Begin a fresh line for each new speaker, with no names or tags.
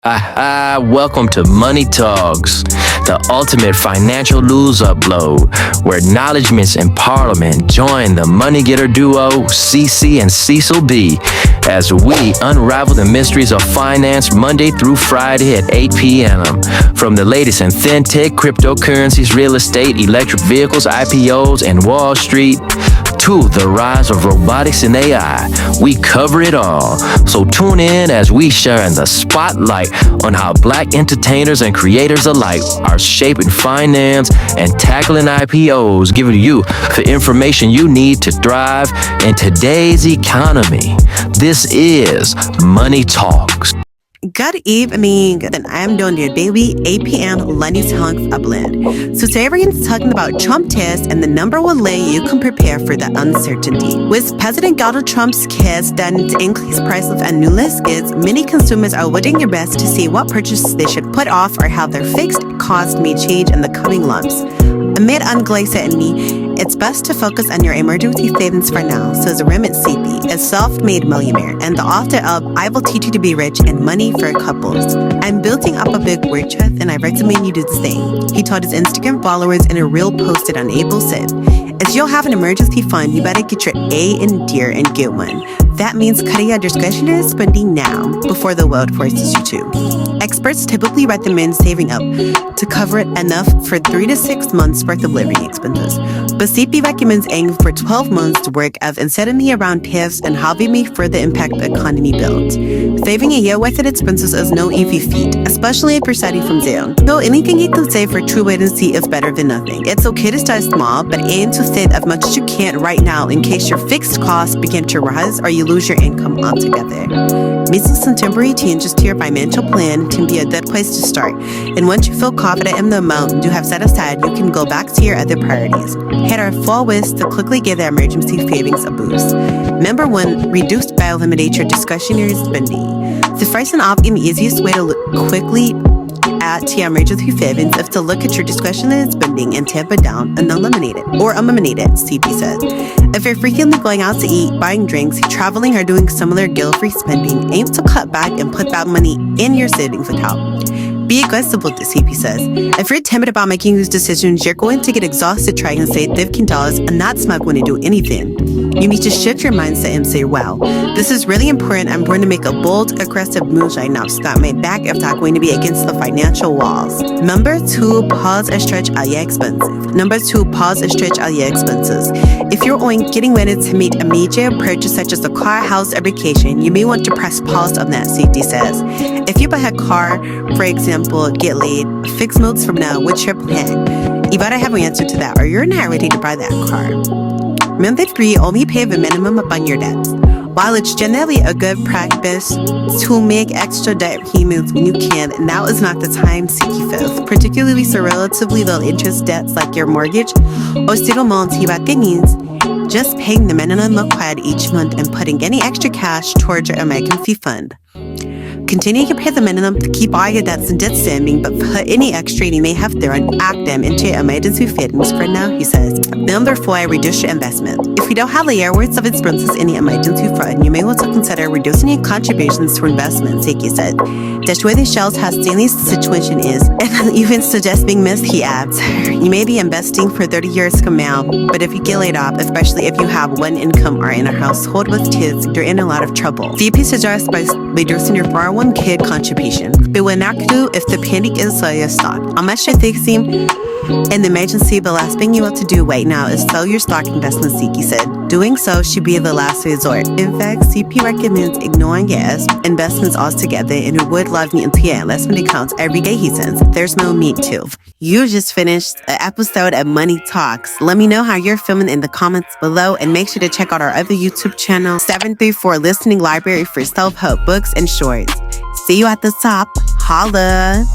Welcome to Money Talks, the ultimate financial news upload, where knowledge meets in Parliament join the money getter duo, CC and Cecil B, as we unravel the mysteries of finance Monday through Friday at 8 p.m. From the latest in fintech, cryptocurrencies, real estate, electric vehicles, IPOs, and Wall Street, to the rise of robotics and AI, we cover it all. So tune in as we shine the spotlight on how Black entertainers and creators alike are shaping finance and tackling IPOs, giving you the information you need to thrive in today's economy. This is Money Talks.
Good evening, and I'm doing your daily 8 p.m. Money Talks upload. So today we're going to be talking about Trump tariffs and the number one way you can prepare for the uncertainty. With President Donald Trump's kids threatening to increase price of annual goods, many consumers are doing their best to see what purchases they should put off or how their fixed costs may change in the coming months. Amid uncertainty, it's best to focus on your emergency savings for now, says Ramit Sethi, a self-made millionaire and the author of I Will Teach You to Be Rich and Money for Couples. I'm building up a big war chest and I recommend you do the same, he told his Instagram followers in a reel posted on April 6th. As you'll have an emergency fund, you better get your A in dear and get one. That means cutting out discretionary spending now before the world forces you to. Experts typically recommend saving up to cover enough for 3 to 6 months worth of living expenses. But CP recommends aiming for 12 months' work of uncertainty around tariffs and how they may further impact the economy builds. Saving a year worth of expenses is no easy feat, especially if you're starting from zero. So anything you can save for true wait and see is better than nothing. It's okay to start small, but aim to save as much as you can right now in case your fixed costs begin to rise or you lose your income altogether. Making some temporary changes to your financial plan can be a good place to start. And once you feel confident in the amount you have set aside, you can go back to your other priorities. Hit our 4 ways to quickly give the emergency savings a boost. Number 1, reduce by eliminate your discretionary spending. The first and often easiest way to quickly add to your emergency savings is to look at your discretionary spending and tamp it down and eliminate it, CP says. If you're frequently going out to eat, buying drinks, traveling, or doing similar guilt-free spending, aim to cut back and put that money in your savings account. Be aggressive with the CP says. If you're timid about making these decisions, you're going to get exhausted trying to save $15 and not smug when you do anything. You need to shift your mindset and say, wow, this is really important. I'm going to make a bold, aggressive move right now to start my back if not going to be against the financial walls. Number 2, pause and stretch all your expenses. If you're getting ready to make a major purchase such as a car, house, or vacation, you may want to press pause on that, CP says. If you buy a car, for example, get laid 6 months from now, what's your plan? You better have an answer to that or you're not ready to buy that car. Number 3, only pay the minimum upon your debts. While it's generally a good practice to make extra debt payments when you can, now is not the time CP says, particularly for relatively low interest debts like your mortgage or student loans. He recommends just paying the minimum required each month and putting any extra cash towards your emergency fund. Continue to pay the minimum to keep all your debts in debt standing, but put any extra you may have there and act them into your emergency savings for now, he says. Number 4, reduce your investment. If you don't have a year worth of expenses in your emergency fund, you may want to consider reducing your contributions to investments, he said. That's where the shells how Stanley's situation is, and even suggest being missed, he adds. You may be investing for 30 years from now, but if you get laid off, especially if you have one income or in a household with kids, you're in a lot of trouble. VP suggests by reducing your 401k contribution. But will not do if the panic is sell your stock. Unless you're fixing an emergency, the last thing you want to do right now is sell your stock investment, CP said. Doing so should be the last resort. In fact, CP recommends ignoring your investments altogether and would log me into your investment accounts every day, he says. There's no need to. You just finished an episode of Money Talks. Let me know how you're feeling in the comments below and make sure to check out our other YouTube channel, 734 Listening Library for self-help books and shorts. See you at the top. Holla!